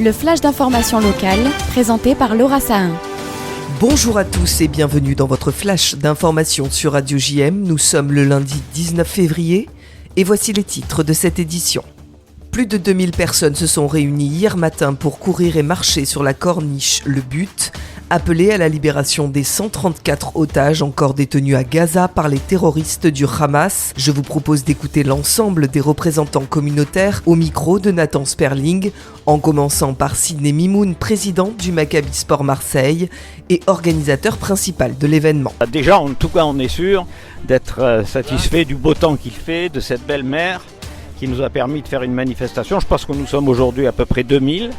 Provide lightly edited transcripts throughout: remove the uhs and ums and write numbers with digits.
Le flash d'information locale, présenté par Laura Sahin. Bonjour à tous et bienvenue dans votre flash d'information sur Radio JM. Nous sommes le lundi 19 février et voici les titres de cette édition. Plus de 2000 personnes se sont réunies hier matin pour courir et marcher sur la corniche. Le but, appeler à la libération des 134 otages encore détenus à Gaza par les terroristes du Hamas. Je vous propose d'écouter l'ensemble des représentants communautaires au micro de Nathan Sperling, en commençant par Sidney Mimoun, président du Maccabi Sport Marseille et organisateur principal de l'événement. Déjà, en tout cas, on est sûr d'être satisfait du beau temps qu'il fait, de cette belle mer qui nous a permis de faire une manifestation. Je pense que nous sommes aujourd'hui à peu près 2000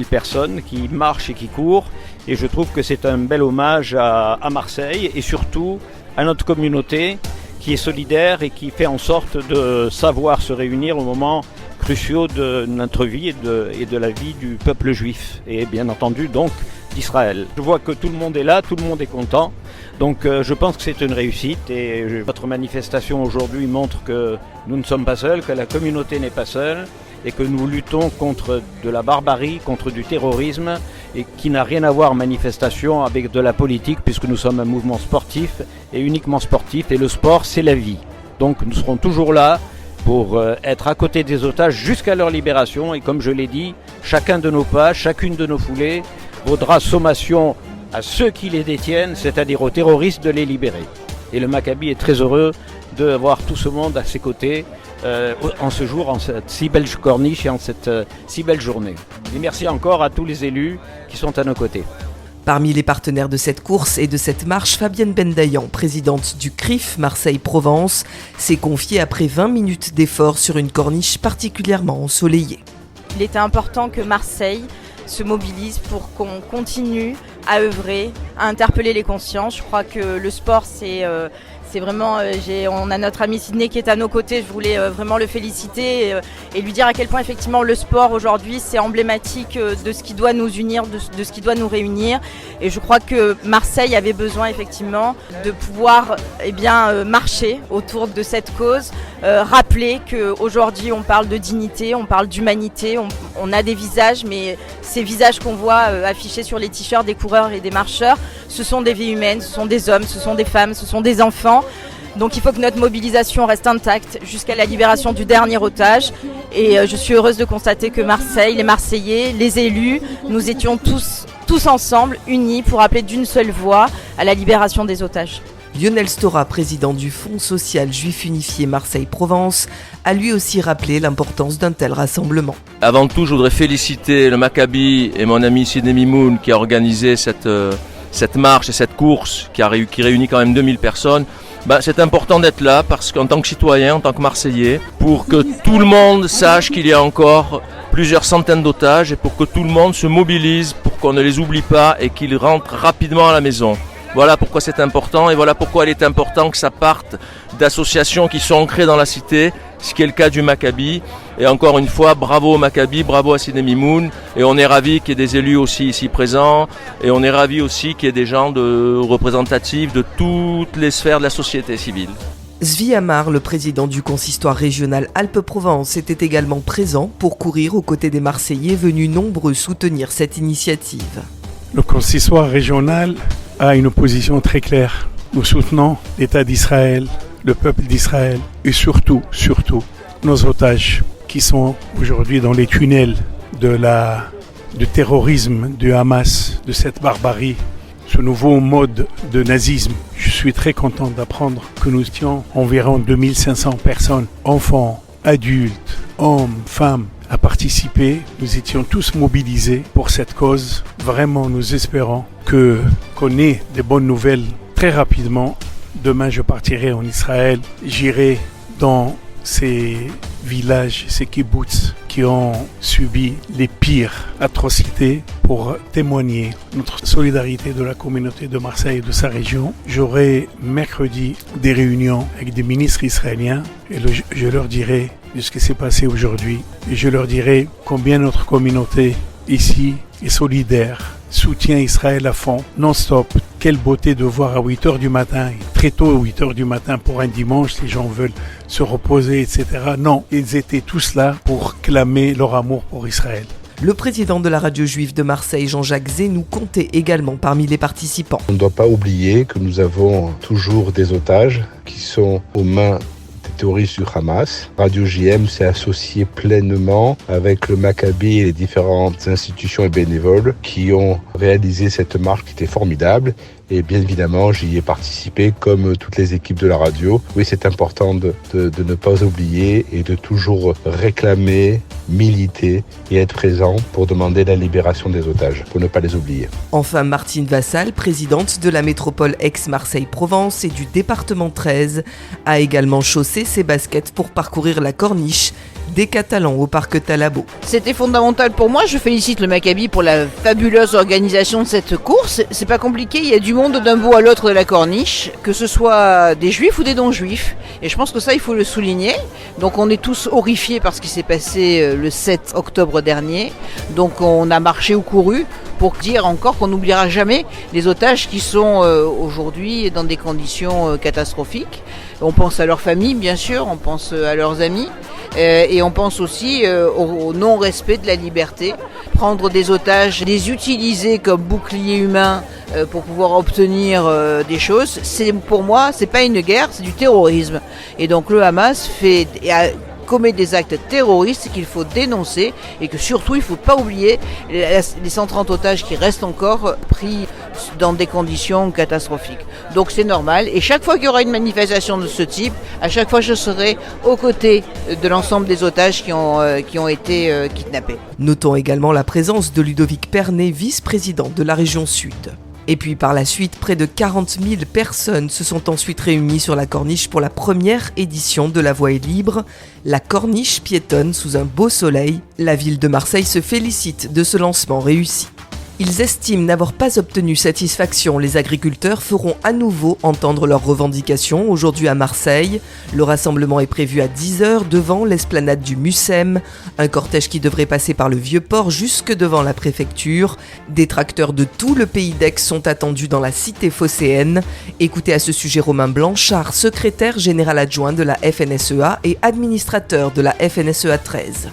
personnes qui marchent et qui courent. Et je trouve que c'est un bel hommage à Marseille et surtout à notre communauté qui est solidaire et qui fait en sorte de savoir se réunir au moment cruciaux de notre vie et de la vie du peuple juif. Et bien entendu donc d'Israël. Je vois que tout le monde est là, tout le monde est content. Donc je pense que c'est une réussite et votre manifestation aujourd'hui montre que nous ne sommes pas seuls, que la communauté n'est pas seule et que nous luttons contre de la barbarie, contre du terrorisme et qui n'a rien à voir, manifestation, avec de la politique puisque nous sommes un mouvement sportif et uniquement sportif et le sport c'est la vie. Donc nous serons toujours là pour être à côté des otages jusqu'à leur libération et comme je l'ai dit, chacun de nos pas, chacune de nos foulées vaudra sommation à ceux qui les détiennent, c'est-à-dire aux terroristes de les libérer. Et le Maccabi est très heureux d'avoir tout ce monde à ses côtés en ce jour, en cette si belle corniche et en cette si belle journée. Et merci encore à tous les élus qui sont à nos côtés. Parmi les partenaires de cette course et de cette marche, Fabienne Bendayan, présidente du CRIF Marseille-Provence, s'est confiée après 20 minutes d'efforts sur une corniche particulièrement ensoleillée. Il était important que Marseille se mobilise pour qu'on continue à œuvrer, à interpeller les consciences. Je crois que le sport, c'est vraiment... on a notre ami Sidney qui est à nos côtés, je voulais vraiment le féliciter et lui dire à quel point effectivement le sport aujourd'hui c'est emblématique de ce qui doit nous unir, de ce qui doit nous réunir. Et je crois que Marseille avait besoin effectivement de pouvoir marcher autour de cette cause, rappeler qu'aujourd'hui on parle de dignité, on parle d'humanité, on a des visages, mais ces visages qu'on voit affichés sur les t-shirts des coureurs et des marcheurs, ce sont des vies humaines, ce sont des hommes, ce sont des femmes, ce sont des enfants. Donc il faut que notre mobilisation reste intacte jusqu'à la libération du dernier otage. Et je suis heureuse de constater que Marseille, les Marseillais, les élus, nous étions tous ensemble, unis pour appeler d'une seule voix à la libération des otages. Lionel Stora, président du Fonds social juif unifié Marseille-Provence, a lui aussi rappelé l'importance d'un tel rassemblement. Avant tout, je voudrais féliciter le Maccabi et mon ami Sidney Mimoun qui a organisé cette marche et cette course qui réunit quand même 2000 personnes. C'est important d'être là parce qu'en tant que citoyen, en tant que Marseillais, pour que tout le monde sache qu'il y a encore plusieurs centaines d'otages et pour que tout le monde se mobilise pour qu'on ne les oublie pas et qu'ils rentrent rapidement à la maison. Voilà pourquoi c'est important et voilà pourquoi il est important que ça parte d'associations qui sont ancrées dans la cité, ce qui est le cas du Maccabi. Et encore une fois, bravo au Maccabi, bravo à Sidney Mimoun. Et on est ravis qu'il y ait des élus aussi ici présents. Et on est ravis aussi qu'il y ait des gens représentatifs de toutes les sphères de la société civile. Zvi Amar, le président du consistoire régional Alpes-Provence, était également présent pour courir aux côtés des Marseillais venus nombreux soutenir cette initiative. Le consistoire régional a une position très claire. Nous soutenons l'État d'Israël, le peuple d'Israël et surtout nos otages qui sont aujourd'hui dans les tunnels du terrorisme, du Hamas, de cette barbarie, ce nouveau mode de nazisme. Je suis très content d'apprendre que nous étions environ 2500 personnes, enfants, adultes, hommes, femmes, à participer. Nous étions tous mobilisés pour cette cause. Vraiment, nous espérons qu'on ait des bonnes nouvelles très rapidement. Demain, je partirai en Israël. J'irai dans ces villages, ces kibboutz qui ont subi les pires atrocités pour témoigner notre solidarité de la communauté de Marseille et de sa région. J'aurai mercredi des réunions avec des ministres israéliens et je leur dirai de ce qui s'est passé aujourd'hui et je leur dirai combien notre communauté ici est solidaire, soutient Israël à fond, non-stop. Quelle beauté de voir à 8h du matin, très tôt à 8h du matin pour un dimanche, les gens veulent se reposer, etc. Non, ils étaient tous là pour clamer leur amour pour Israël. Le président de la radio juive de Marseille, Jean-Jacques Zénou, comptait également parmi les participants. On ne doit pas oublier que nous avons toujours des otages qui sont aux mains des terroristes du Hamas. Radio JM s'est associé pleinement avec le Maccabi et les différentes institutions et bénévoles qui ont réalisé cette marche qui était formidable. Et bien évidemment, j'y ai participé comme toutes les équipes de la radio. Oui, c'est important de ne pas oublier et de toujours réclamer, militer et être présent pour demander la libération des otages, pour ne pas les oublier. Enfin, Martine Vassal, présidente de la métropole Aix-Marseille-Provence et du département 13, a également chaussé ses baskets pour parcourir la corniche des Catalans au parc Talabo. C'était fondamental pour moi. Je félicite le Maccabi pour la fabuleuse organisation de cette course. C'est pas compliqué, il y a du monde d'un bout à l'autre de la corniche, que ce soit des juifs ou des non-juifs. Et je pense que ça, il faut le souligner. Donc on est tous horrifiés par ce qui s'est passé le 7 octobre dernier. Donc on a marché ou couru pour dire encore qu'on n'oubliera jamais les otages qui sont aujourd'hui dans des conditions catastrophiques. On pense à leurs familles, bien sûr, on pense à leurs amis. Et on pense aussi au non-respect de la liberté. Prendre des otages, les utiliser comme bouclier humain pour pouvoir obtenir des choses, pour moi, c'est pas une guerre, c'est du terrorisme. Et donc le Hamas commet des actes terroristes qu'il faut dénoncer et que surtout il ne faut pas oublier les 130 otages qui restent encore pris dans des conditions catastrophiques. Donc c'est normal et chaque fois qu'il y aura une manifestation de ce type, à chaque fois je serai aux côtés de l'ensemble des otages qui ont été kidnappés. Notons également la présence de Ludovic Pernet, vice-président de la région Sud. Et puis par la suite, près de 40 000 personnes se sont ensuite réunies sur la corniche pour la première édition de La Voie est libre. La corniche piétonne sous un beau soleil. La ville de Marseille se félicite de ce lancement réussi. Ils estiment n'avoir pas obtenu satisfaction. Les agriculteurs feront à nouveau entendre leurs revendications aujourd'hui à Marseille. Le rassemblement est prévu à 10h devant l'esplanade du Mucem. Un cortège qui devrait passer par le Vieux-Port jusque devant la préfecture. Des tracteurs de tout le pays d'Aix sont attendus dans la cité phocéenne. Écoutez à ce sujet Romain Blanchard, secrétaire général adjoint de la FNSEA et administrateur de la FNSEA 13.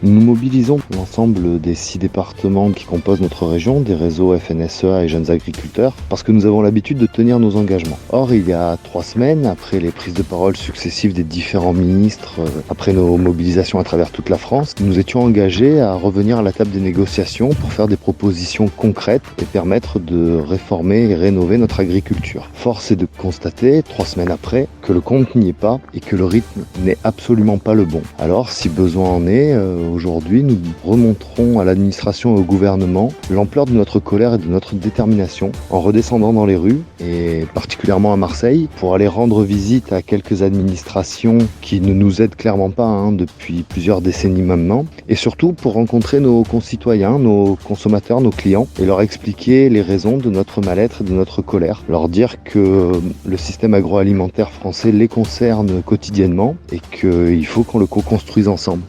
Nous mobilisons l'ensemble des 6 départements qui composent notre région, des réseaux FNSEA et jeunes agriculteurs, parce que nous avons l'habitude de tenir nos engagements. Or, il y a 3 semaines, après les prises de parole successives des différents ministres, après nos mobilisations à travers toute la France, nous étions engagés à revenir à la table des négociations pour faire des propositions concrètes et permettre de réformer et rénover notre agriculture. Force est de constater, 3 semaines après, que le compte n'y est pas et que le rythme n'est absolument pas le bon. Alors, si besoin en est, aujourd'hui, nous remonterons à l'administration et au gouvernement l'ampleur de notre colère et de notre détermination en redescendant dans les rues, et particulièrement à Marseille, pour aller rendre visite à quelques administrations qui ne nous aident clairement pas depuis plusieurs décennies maintenant, et surtout pour rencontrer nos concitoyens, nos consommateurs, nos clients, et leur expliquer les raisons de notre mal-être et de notre colère, leur dire que le système agroalimentaire français les concerne quotidiennement et qu'il faut qu'on le co-construise ensemble.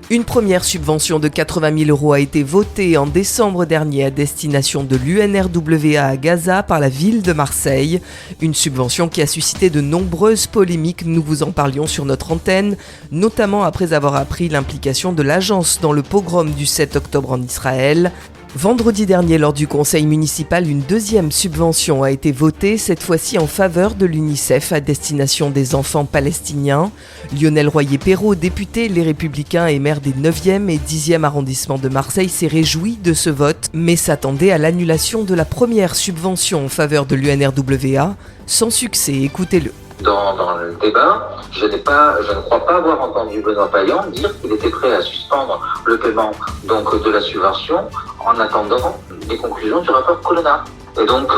Une première subvention de 80 000 € a été votée en décembre dernier à destination de l'UNRWA à Gaza par la ville de Marseille. Une subvention qui a suscité de nombreuses polémiques, nous vous en parlions sur notre antenne, notamment après avoir appris l'implication de l'agence dans le pogrom du 7 octobre en Israël. Vendredi dernier, lors du conseil municipal, une deuxième subvention a été votée, cette fois-ci en faveur de l'UNICEF à destination des enfants palestiniens. Lionel Royer-Perrault, député Les Républicains et maire des 9e et 10e arrondissements de Marseille, s'est réjoui de ce vote, mais s'attendait à l'annulation de la première subvention en faveur de l'UNRWA. Sans succès, écoutez-le. Dans le débat, je ne crois pas avoir entendu Benoît Payan dire qu'il était prêt à suspendre le paiement de la subvention en attendant les conclusions du rapport Colonna. Et donc,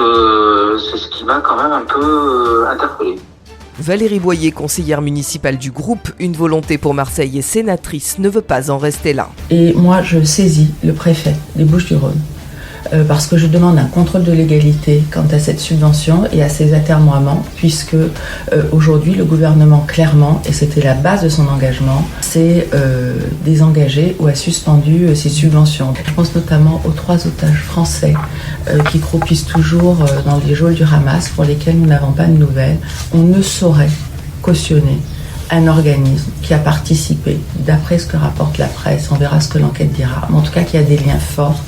c'est ce qui m'a quand même un peu interpellé. Valérie Boyer, conseillère municipale du groupe Une Volonté pour Marseille et sénatrice, ne veut pas en rester là. Et moi, je saisis le préfet des Bouches-du-Rhône parce que je demande un contrôle de légalité quant à cette subvention et à ses atermoiements, puisque aujourd'hui le gouvernement clairement, et c'était la base de son engagement, s'est désengagé ou a suspendu ces subventions. Je pense notamment aux 3 otages français qui croupissent toujours dans les geôles du Hamas, pour lesquels nous n'avons pas de nouvelles. On ne saurait cautionner un organisme qui a participé, d'après ce que rapporte la presse, on verra ce que l'enquête dira, mais en tout cas qui a des liens forts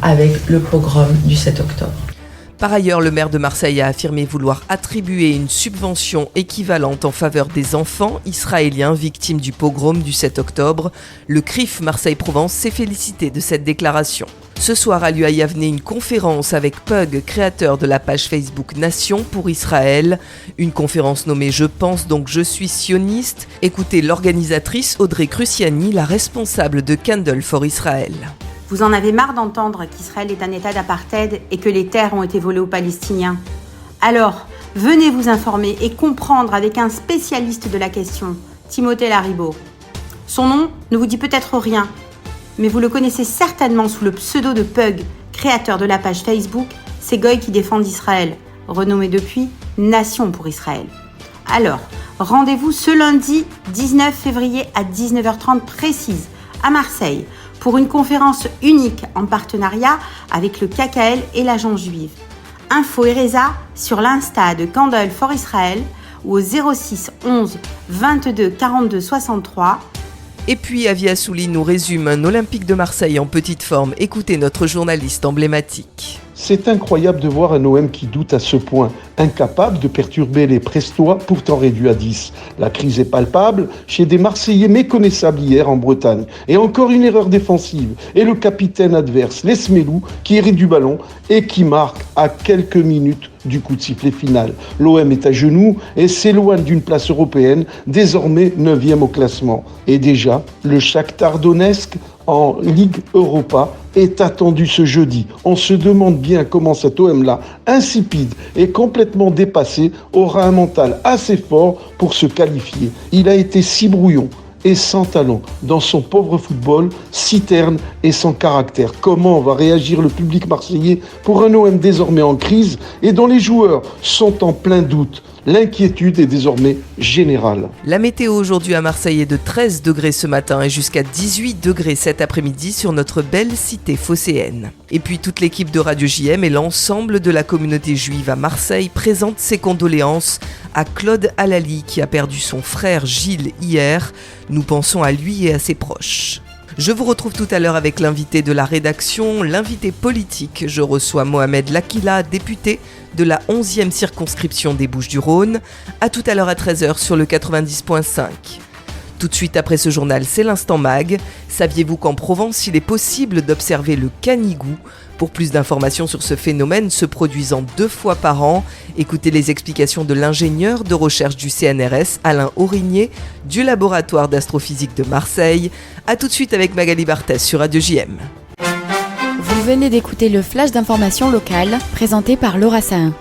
avec le pogrom du 7 octobre. Par ailleurs, le maire de Marseille a affirmé vouloir attribuer une subvention équivalente en faveur des enfants israéliens victimes du pogrom du 7 octobre. Le CRIF Marseille-Provence s'est félicité de cette déclaration. Ce soir a lieu à Yavne une conférence avec Pug, créateur de la page Facebook Nation pour Israël. Une conférence nommée « Je pense donc je suis sioniste ». Écoutez l'organisatrice Audrey Cruciani, la responsable de Candle for Israel. Vous en avez marre d'entendre qu'Israël est un état d'apartheid et que les terres ont été volées aux Palestiniens. Alors, venez vous informer et comprendre avec un spécialiste de la question, Timothée Laribo. Son nom ne vous dit peut-être rien, mais vous le connaissez certainement sous le pseudo de Pug, créateur de la page Facebook Ces Goïs qui défendent Israël, renommée depuis Nation pour Israël. Alors, rendez-vous ce lundi 19 février à 19h30 précise à Marseille pour une conférence unique en partenariat avec le KKL et l'Agence juive. Info et Reza sur l'Insta de Candle for Israel ou au 06 11 22 42 63. Et puis Avi Assouli nous résume un Olympique de Marseille en petite forme. Écoutez notre journaliste emblématique. C'est incroyable de voir un OM qui doute à ce point, incapable de perturber les Prestois pourtant réduits à 10. La crise est palpable chez des Marseillais méconnaissables hier en Bretagne. Et encore une erreur défensive. Et le capitaine adverse, Lesmelou, qui hérite du ballon et qui marque à quelques minutes du coup de sifflet final. L'OM est à genoux et s'éloigne d'une place européenne, désormais 9e au classement. Et déjà, le Shakhtar Donetsk en Ligue Europa est attendu ce jeudi. On se demande bien comment cet OM-là, insipide et complètement dépassé, aura un mental assez fort pour se qualifier. Il a été si brouillon et sans talent dans son pauvre football, si terne et sans caractère. Comment va réagir le public marseillais pour un OM désormais en crise et dont les joueurs sont en plein doute? L'inquiétude est désormais générale. La météo aujourd'hui à Marseille est de 13 degrés ce matin et jusqu'à 18 degrés cet après-midi sur notre belle cité phocéenne. Et puis toute l'équipe de Radio JM et l'ensemble de la communauté juive à Marseille présentent ses condoléances à Claude Alali qui a perdu son frère Gilles hier. Nous pensons à lui et à ses proches. Je vous retrouve tout à l'heure avec l'invité de la rédaction, l'invité politique. Je reçois Mohamed Lakila, député de la 11e circonscription des Bouches-du-Rhône. À tout à l'heure à 13h sur le 90.5. Tout de suite après ce journal, c'est l'Instant Mag. Saviez-vous qu'en Provence, il est possible d'observer le canigou? Pour plus d'informations sur ce phénomène se produisant 2 fois par an, écoutez les explications de l'ingénieur de recherche du CNRS, Alain Aurigné, du laboratoire d'astrophysique de Marseille. A tout de suite avec Magali Barthès sur Radio JM. Vous venez d'écouter le flash d'information locale, présenté par Laura Sahin.